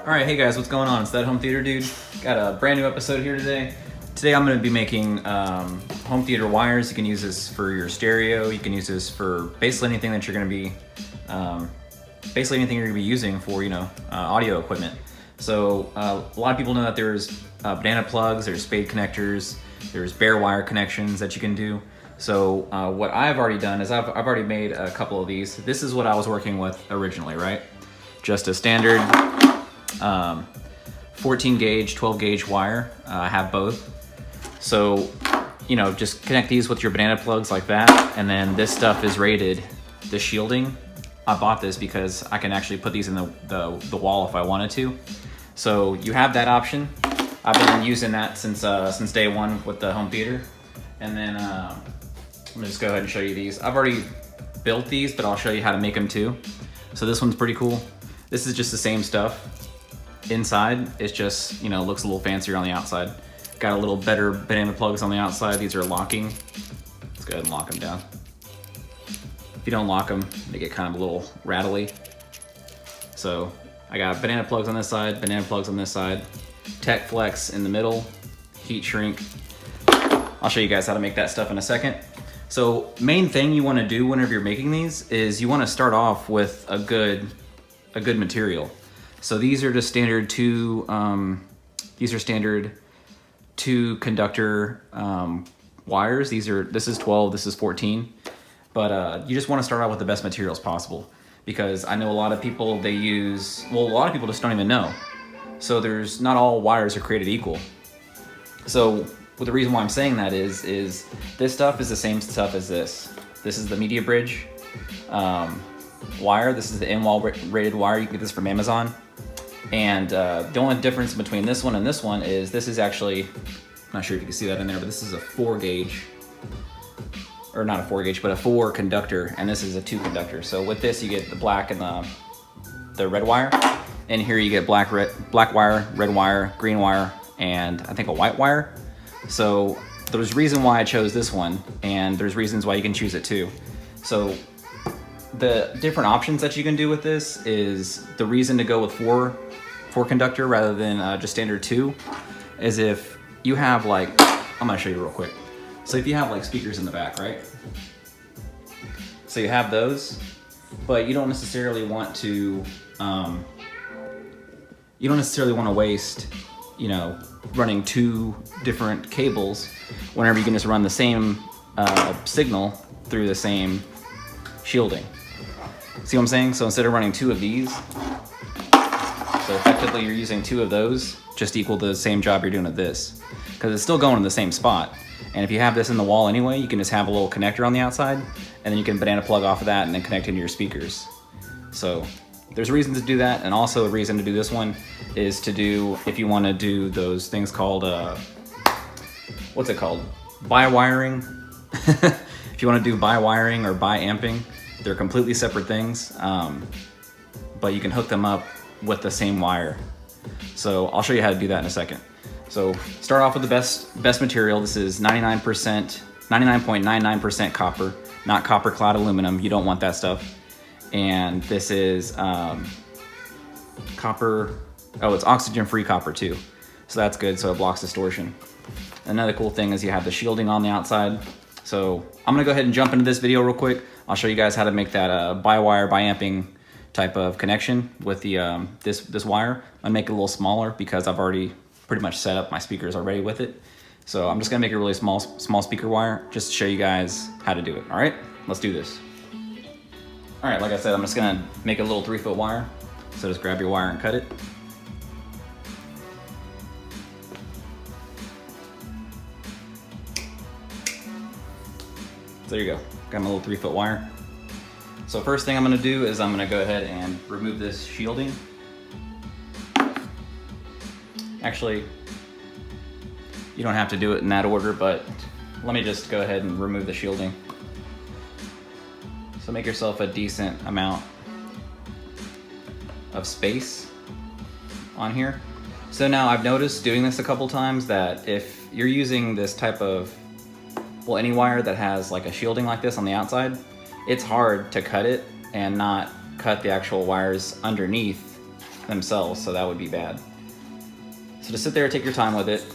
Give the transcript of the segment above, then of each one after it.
Alright, hey guys, what's going on? It's That Home Theater Dude. Got a brand new episode here today. Today I'm going to be making home theater wires. You can use this for your stereo. You can use this for basically anything that you're going to be, using for, audio equipment. So a lot of people know that there's banana plugs, there's spade connectors, there's bare wire connections that you can do. So what I've already done is I've already made a couple of these. This is what I was working with originally, right? Just a standard 14 gauge, 12 gauge wire. I have both. So, just connect these with your banana plugs like that. And then this stuff is rated, the shielding. I bought this because I can actually put these in the wall if I wanted to. So you have that option. I've been using that since day one with the home theater. And then I'm gonna just go ahead and show you these. I've already built these, but I'll show you how to make them too. So this one's pretty cool. This is just the same stuff. Inside, it's just, looks a little fancier on the outside. Got a little better banana plugs on the outside. These are locking. Let's go ahead and lock them down. If you don't lock them, they get kind of a little rattly. So I got banana plugs on this side, banana plugs on this side, Tech Flex in the middle, heat shrink. I'll show you guys how to make that stuff in a second. So main thing you want to do whenever you're making these is you want to start off with a good material. So these are just standard two conductor wires. This is 12, this is 14. But you just want to start out with the best materials possible, because I know a lot of people a lot of people just don't even know. So not all wires are created equal. So the reason why I'm saying that is this stuff is the same stuff as this. This is the media bridge wire. This is the in-wall rated wire. You can get this from Amazon. And the only difference between this one and this one is this is actually, I'm not sure if you can see that in there, but this is a 4 gauge, or not a 4 gauge, but a 4 conductor, and this is a 2 conductor. So with this, you get the black and the red wire, and here you get black wire, red wire, green wire, and I think a white wire. So there's reason why I chose this one, and there's reasons why you can choose it too. So the different options that you can do with this is the reason to go with 4 conductor rather than just standard 2 is if you have I'm gonna show you real quick. So if you have speakers in the back, right? So you have those, but you don't necessarily want to waste, running 2 different cables whenever you can just run the same signal through the same shielding. See what I'm saying? So instead of running 2 of these, so effectively you're using 2 of those just equal the same job you're doing at this, because it's still going in the same spot. And if you have this in the wall anyway, you can just have a little connector on the outside, and then you can banana plug off of that and then connect into your speakers. So there's a reason to do that, and also a reason to do this one is to do, if you want to do those things called, what's it called? Bi-wiring. If you want to do bi-wiring or bi-amping, they're completely separate things, but you can hook them up with the same wire. So I'll show you how to do that in a second. So start off with the best material. This is 99.99% copper, not copper clad aluminum. You don't want that stuff. And this is copper. Oh, it's oxygen-free copper too. So that's good, so it blocks distortion. Another cool thing is you have the shielding on the outside. So I'm gonna go ahead and jump into this video real quick. I'll show you guys how to make that bi-wire, bi-amping type of connection with the this wire. I'm gonna make it a little smaller because I've already pretty much set up my speakers already with it. So I'm just gonna make a really small speaker wire just to show you guys how to do it. All right, let's do this. All right, like I said, I'm just gonna make a little 3-foot wire. So just grab your wire and cut it. So there you go, got my little 3-foot wire. So first thing I'm gonna do is I'm gonna go ahead and remove this shielding. Actually, you don't have to do it in that order, but let me just go ahead and remove the shielding. So make yourself a decent amount of space on here. So now I've noticed doing this a couple times that if you're using this type of, any wire that has a shielding like this on the outside, it's hard to cut it and not cut the actual wires underneath themselves, so that would be bad. So just sit there, take your time with it.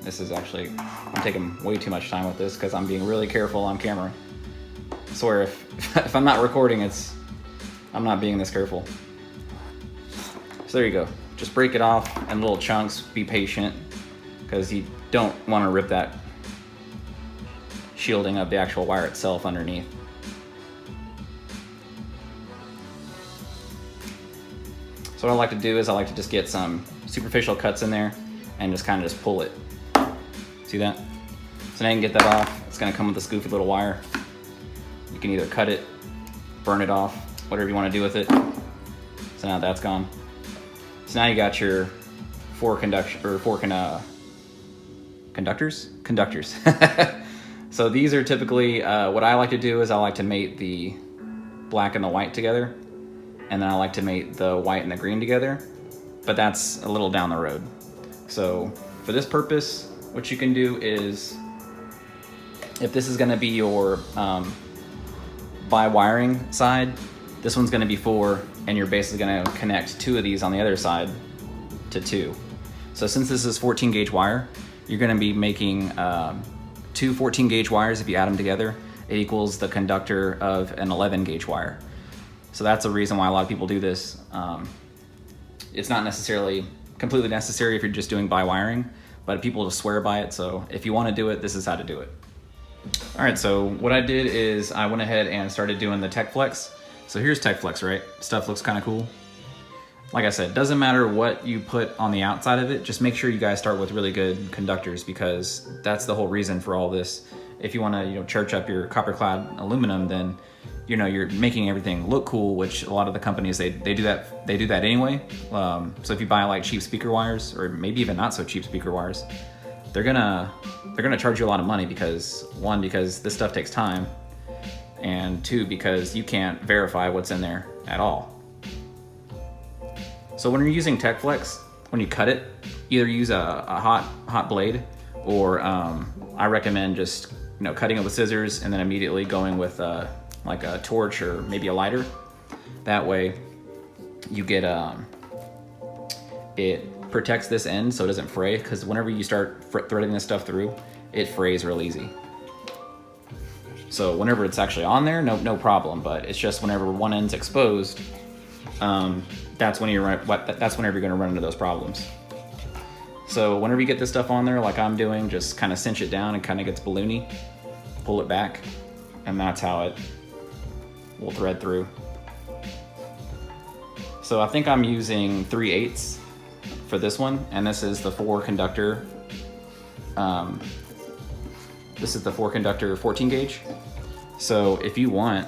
This is actually, I'm taking way too much time with this because I'm being really careful on camera. I swear if I'm not recording, I'm not being this careful. So there you go. Just break it off in little chunks, be patient, because you don't want to rip that shielding of the actual wire itself underneath. So what I like to do is I like to just get some superficial cuts in there and just kind of just pull it. See that? So now you can get that off. It's gonna come with this goofy little wire. You can either cut it, burn it off, whatever you want to do with it. So now that's gone. So now you got your conductors. So these are typically, what I like to do is I like to mate the black and the white together, and then I like to mate the white and the green together, but that's a little down the road. So for this purpose, what you can do is, if this is gonna be your by wiring side, this one's gonna be 4, and you're basically gonna connect 2 of these on the other side to 2. So since this is 14 gauge wire, you're gonna be making 2 14 gauge wires. If you add them together, it equals the conductor of an 11 gauge wire. So that's the reason why a lot of people do this. It's not necessarily completely necessary if you're just doing by wiring, but people just swear by it. So if you wanna do it, this is how to do it. All right, so what I did is I went ahead and started doing the Tech Flex. So here's Tech Flex, right? Stuff looks kind of cool. Like I said, doesn't matter what you put on the outside of it, just make sure you guys start with really good conductors, because that's the whole reason for all this. If you wanna, church up your copper clad aluminum, then you're making everything look cool, which a lot of the companies, they do that anyway. So if you buy like cheap speaker wires, or maybe even not so cheap speaker wires, they're gonna charge you a lot of money, because 1, because this stuff takes time, and 2, because you can't verify what's in there at all. So when you're using Tech Flex, when you cut it, either use a hot blade, or I recommend just cutting it with scissors and then immediately going with like a torch or maybe a lighter. That way you get it protects this end so it doesn't fray, because whenever you start threading this stuff through, it frays real easy. So whenever it's actually on there, no problem, but it's just whenever one end's exposed, that's whenever you're gonna run into those problems. So whenever you get this stuff on there, like I'm doing, just kind of cinch it down and kind of gets balloony, pull it back, and that's how it will thread through. So I think I'm using 3/8 for this one, and this is the 4 conductor. This is the 4 conductor 14 gauge. So if you want,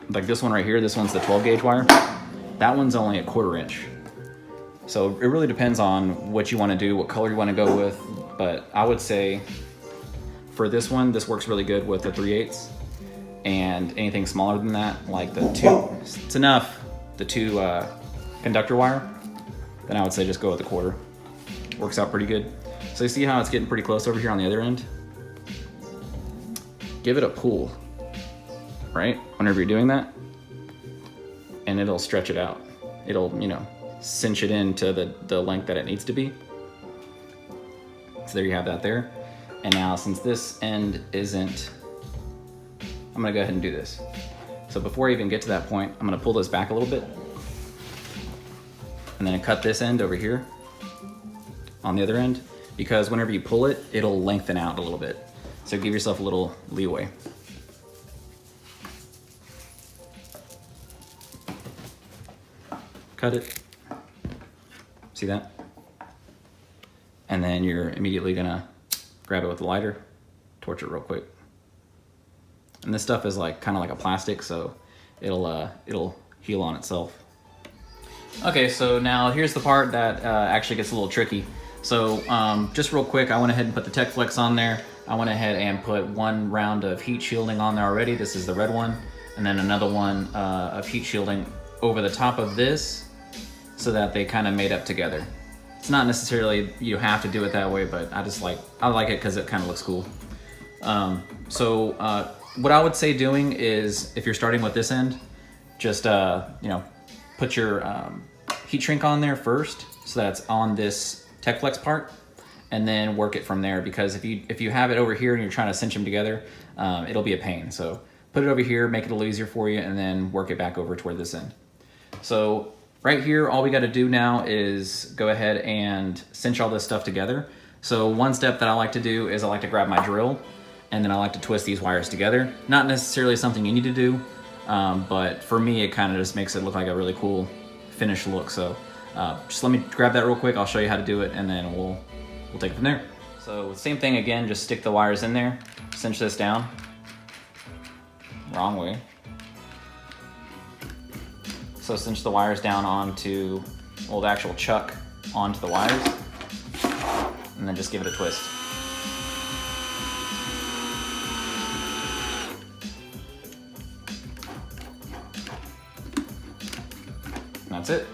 like this one right here, this one's the 12 gauge wire. That one's only a 1/4 inch. So it really depends on what you want to do, what color you want to go with. But I would say for this one, this works really good with the 3/8. And anything smaller than that, like the 2, it's enough, the 2 conductor wire, then I would say just go with the 1/4. Works out pretty good. So you see how it's getting pretty close over here on the other end? Give it a pull, right? Whenever you're doing that, and it'll stretch it out. It'll, cinch it into the length that it needs to be. So there you have that there. And now since this end isn't, I'm gonna go ahead and do this. So before I even get to that point, I'm gonna pull this back a little bit, and then cut this end over here on the other end, because whenever you pull it, it'll lengthen out a little bit. So give yourself a little leeway. Cut it. See that? And then you're immediately gonna grab it with a lighter, torch it real quick. And this stuff is kind of like a plastic, so it'll heal on itself. Okay, so now here's the part that actually gets a little tricky. So just real quick, I went ahead and put the Tech Flex on there. I went ahead and put 1 round of heat shielding on there already. This is the red one. And then another one of heat shielding over the top of this, so that they kind of made up together. It's not necessarily you have to do it that way, but I like it because it kind of looks cool. What I would say doing is, if you're starting with this end, just put your heat shrink on there first, so that it's on this TechFlex part, and then work it from there, because if you have it over here and you're trying to cinch them together, it'll be a pain. So put it over here, make it a little easier for you, and then work it back over toward this end. So right here, all we got to do now is go ahead and cinch all this stuff together. So one step that I like to do is I like to grab my drill, and then I like to twist these wires together. Not necessarily something you need to do, but for me, it kind of just makes it look like a really cool finished look. So just let me grab that real quick. I'll show you how to do it, and then we'll take it from there. So same thing again, just stick the wires in there, cinch this down. Wrong way. So cinch the wires down onto, well, the actual chuck onto the wires, and then just give it a twist. And that's it.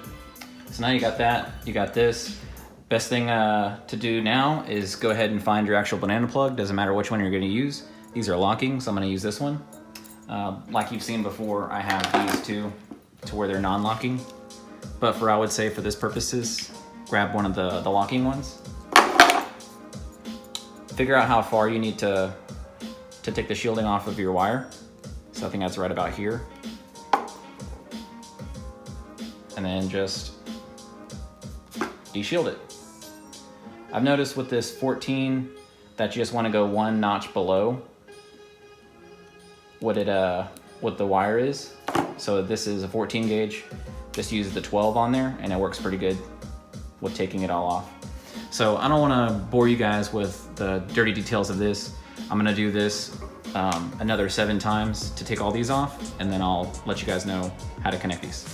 So now you got that, you got this. Best thing to do now is go ahead and find your actual banana plug. Doesn't matter which one you're gonna use. These are locking, so I'm gonna use this one. Like you've seen before, I have these two to where they're non-locking. But I would say for this purposes, grab one of the locking ones. Figure out how far you need to take the shielding off of your wire. So I think that's right about here. And then just de-shield it. I've noticed with this 14 that you just want to go one notch below what the wire is. So this is a 14 gauge. Just use the 12 on there, and it works pretty good with taking it all off. So I don't want to bore you guys with the dirty details of this. I'm gonna do this another 7 times to take all these off, and then I'll let you guys know how to connect these.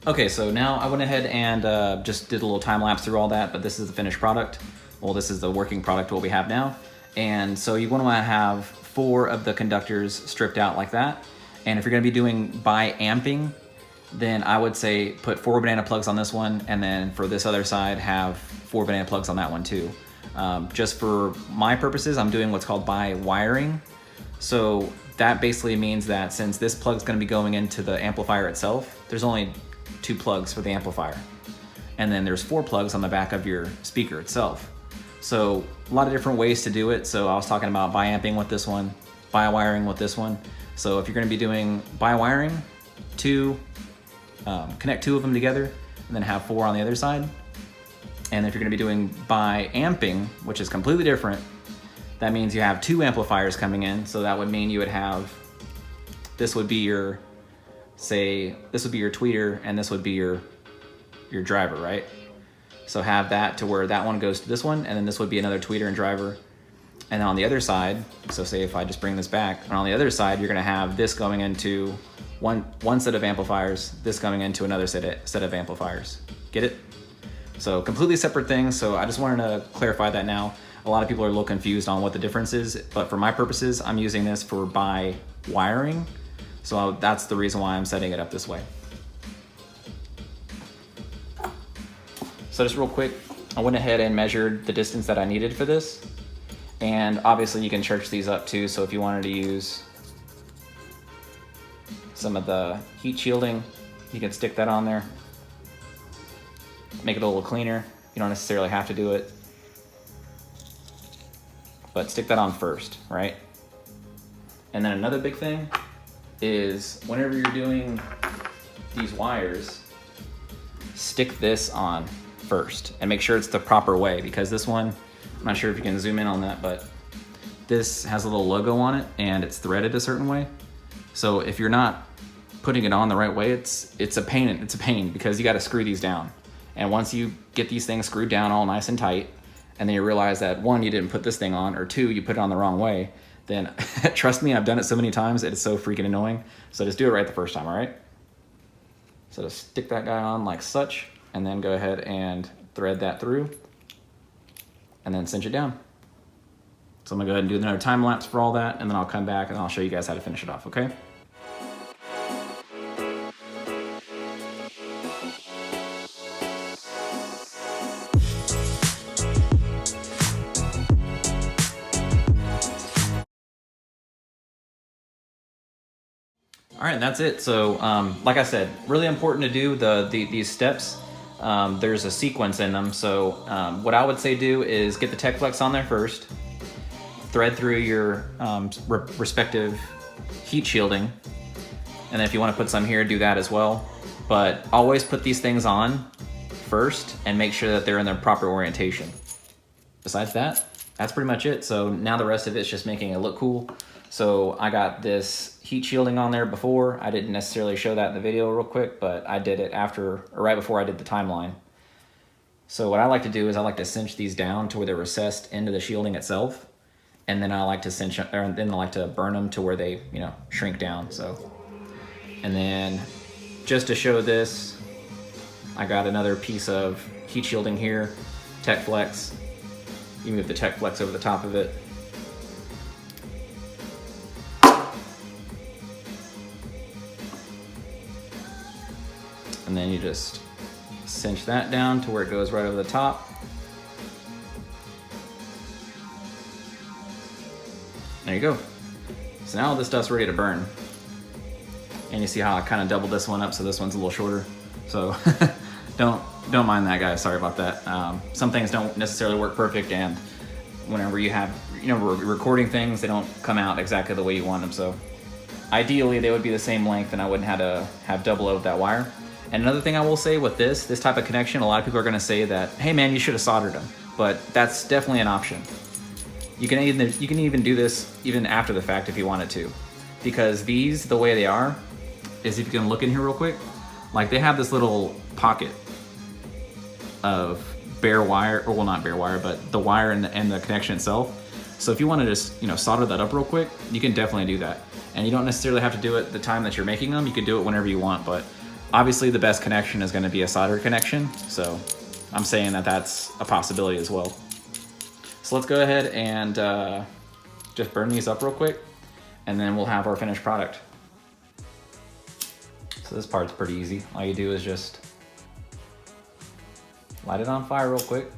Okay, so now I went ahead and just did a little time lapse through all that, but this is the finished product. Well, this is the working product, what we have now. And so you want to have 4 of the conductors stripped out like that. And if you're going to be doing bi-amping, then I would say put 4 banana plugs on this one, and then for this other side, have 4 banana plugs on that one too. Just for my purposes, I'm doing what's called bi-wiring. So that basically means that since this plug's going to be going into the amplifier itself, there's only 2 plugs for the amplifier, and then there's 4 plugs on the back of your speaker itself. So a lot of different ways to do it. So I was talking about bi-amping with this one, bi-wiring with this one. So if you're going to be doing bi-wiring, connect 2 of them together, and then have 4 on the other side. And if you're going to be doing bi-amping, which is completely different, that means you have 2 amplifiers coming in. So that would mean you would have, this would be your, say this would be your tweeter, and this would be your driver, right? So have that to where that one goes to this one, and then this would be another tweeter and driver. And on the other side, so say if I just bring this back, and on the other side you're going to have this going into one set of amplifiers, this going into another set of amplifiers. Get it? So completely separate things. So I just wanted to clarify that now. A lot of people are a little confused on what the difference is, but for my purposes, I'm using this for bi-wiring. So that's the reason why I'm setting it up this way. So just real quick, I went ahead and measured the distance that I needed for this. And obviously you can church these up too. So if you wanted to use some of the heat shielding, you can stick that on there. Make it a little cleaner. You don't necessarily have to do it, but stick that on first, right? And then another big thing is whenever you're doing these wires, stick this on first and make sure it's the proper way, because this one, I'm not sure if you can zoom in on that, but this has a little logo on it and it's threaded a certain way. So if you're not putting it on the right way, it's a pain because you got to screw these down. And once you get these things screwed down all nice and tight, and then you realize that 1, you didn't put this thing on, or 2, you put it on the wrong way, then trust me, I've done it so many times, it's so freaking annoying. So just do it right the first time, all right? So just stick that guy on like such, and then go ahead and thread that through, and then cinch it down. So I'm gonna go ahead and do another time lapse for all that, and then I'll come back and I'll show you guys how to finish it off, okay? All right, and that's it. So like I said, really important to do these steps. There's a sequence in them. So what I would say do is get the Tech Flex on there first, thread through your respective heat shielding, and then if you want to put some here, do that as well. But always put these things on first and make sure that they're in their proper orientation. Besides that, that's pretty much it. So now the rest of it's just making it look cool. So I got this heat shielding on there before. I didn't necessarily show that in the video real quick, but I did it after, or right before I did the timeline. So what I like to do is I like to cinch these down to where they're recessed into the shielding itself. And then I like to cinch, or then I like to burn them to where they, you know, shrink down. So, and then just to show this, I got another piece of heat shielding here, Tech Flex. You move the Tech Flex over the top of it. And then you just cinch that down to where it goes right over the top. There you go. So now all this stuff's ready to burn. And you see how I kind of doubled this one up, so this one's a little shorter. So don't mind that, guys. Sorry about that. Some things don't necessarily work perfect, and whenever you have, you know, recording things, they don't come out exactly the way you want them. So ideally, they would be the same length, and I wouldn't have to have double over that wire. And another thing I will say with this type of connection, a lot of people are going to say that, hey man, you should have soldered them, but that's definitely an option. You can even do this even after the fact if you wanted to, because these, the way they are, is if you can look in here real quick, like they have this little pocket of bare wire, or well, not bare wire, but the wire and the connection itself. So if you want to just, you know, solder that up real quick, you can definitely do that. And you don't necessarily have to do it the time that you're making them. You can do it whenever you want, but obviously the best connection is going to be a solder connection. So I'm saying that that's a possibility as well. So let's go ahead and just burn these up real quick, and then we'll have our finished product. So this part's pretty easy. All you do is just light it on fire real quick.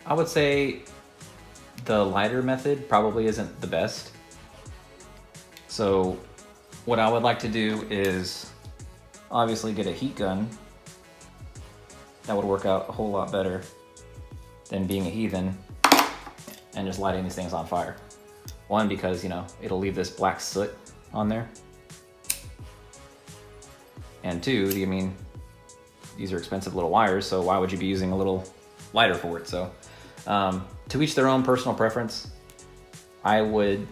I would say the lighter method probably isn't the best. So what I would like to do is obviously get a heat gun. That would work out a whole lot better than being a heathen and just lighting these things on fire. One, because, you know, it'll leave this black soot on there. And two, I mean, these are expensive little wires, so why would you be using a little lighter for it? So to each their own personal preference. I would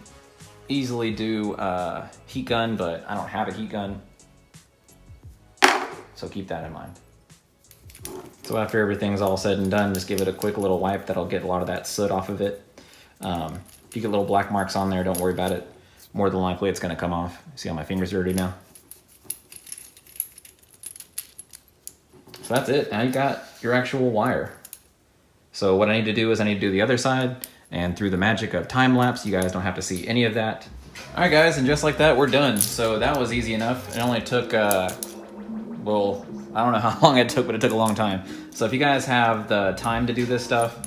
easily do a heat gun, but I don't have a heat gun, so keep that in mind. So after everything's all said and done, just give it a quick little wipe. That'll get a lot of that soot off of it. If you get little black marks on there, don't worry about it. More than likely it's gonna come off. See how my finger's dirty now? So that's it. Now you got your actual wire. So what I need to do is I need to do the other side, and through the magic of time lapse, you guys don't have to see any of that. All right guys, and just like that, we're done. So that was easy enough. It only took, well, I don't know how long it took, but it took a long time. So if you guys have the time to do this stuff,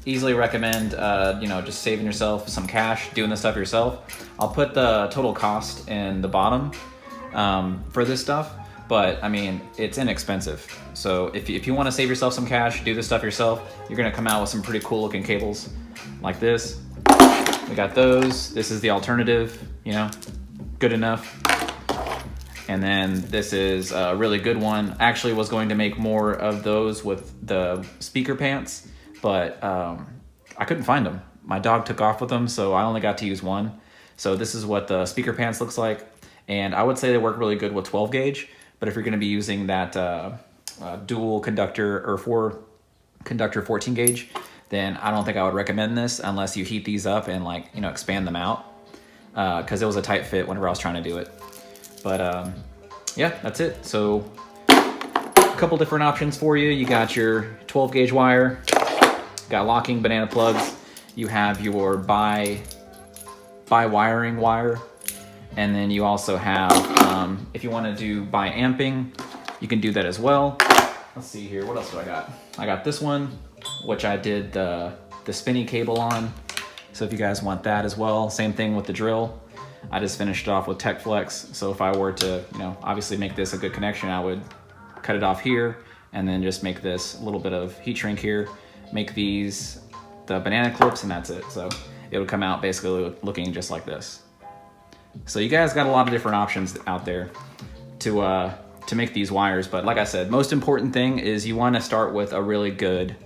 easily recommend, you know, just saving yourself some cash, doing this stuff yourself. I'll put the total cost in the bottom for this stuff, but I mean, it's inexpensive. So if you want to save yourself some cash, do this stuff yourself, you're gonna come out with some pretty cool looking cables like this. We got those. This is the alternative, you know, good enough. And then this is a really good one. Actually was going to make more of those with the speaker pants, but I couldn't find them. My dog took off with them, so I only got to use one. So this is what the speaker pants looks like. And I would say they work really good with 12 gauge, but if you're gonna be using that dual conductor or 4 conductor 14 gauge, then I don't think I would recommend this unless you heat these up and, like, you know, expand them out, because it was a tight fit whenever I was trying to do it. But yeah, that's it. So a couple different options for you. You got your 12 gauge wire, got locking banana plugs, you have your bi wiring wire, and then you also have, if you want to do bi amping, you can do that as well. Let's see here, what else do I got? I got this one, which I did the spinny cable on. So if you guys want that as well, same thing with the drill. I just finished it off with Tech Flex. So if I were to, you know, obviously make this a good connection, I would cut it off here and then just make this a little bit of heat shrink here, make these the banana clips, and that's it. So it would come out basically looking just like this. So you guys got a lot of different options out there to make these wires, but like I said, most important thing is you want to start with a really good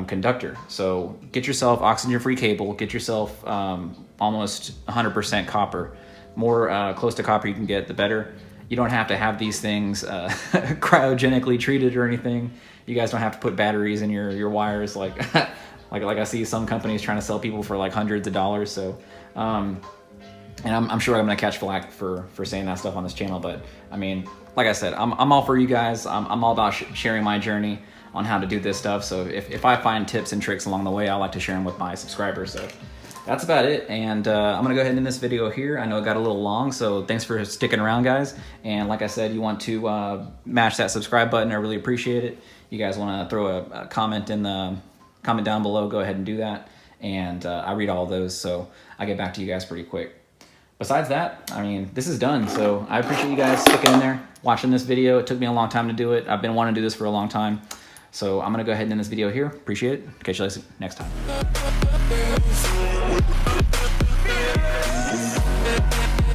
conductor. So get yourself oxygen-free cable, get yourself almost 100% copper. More close to copper you can get, the better. You don't have to have these things cryogenically treated or anything. You guys don't have to put batteries in your wires like like I see some companies trying to sell people for like hundreds of dollars. So and I'm sure I'm gonna catch flack for saying that stuff on this channel, but I mean, like I said, I'm all for you guys. I'm all about sharing my journey on how to do this stuff. So if I find tips and tricks along the way, I like to share them with my subscribers. So that's about it. And I'm gonna go ahead and end this video here. I know it got a little long, so thanks for sticking around, guys. And like I said, you want to mash that subscribe button. I really appreciate it. You guys wanna throw a comment in the comment down below, go ahead and do that. And I read all those, so I get back to you guys pretty quick. Besides that, I mean, this is done. So I appreciate you guys sticking in there, watching this video. It took me a long time to do it. I've been wanting to do this for a long time. So I'm gonna go ahead and end this video here. Appreciate it. Catch you guys next time.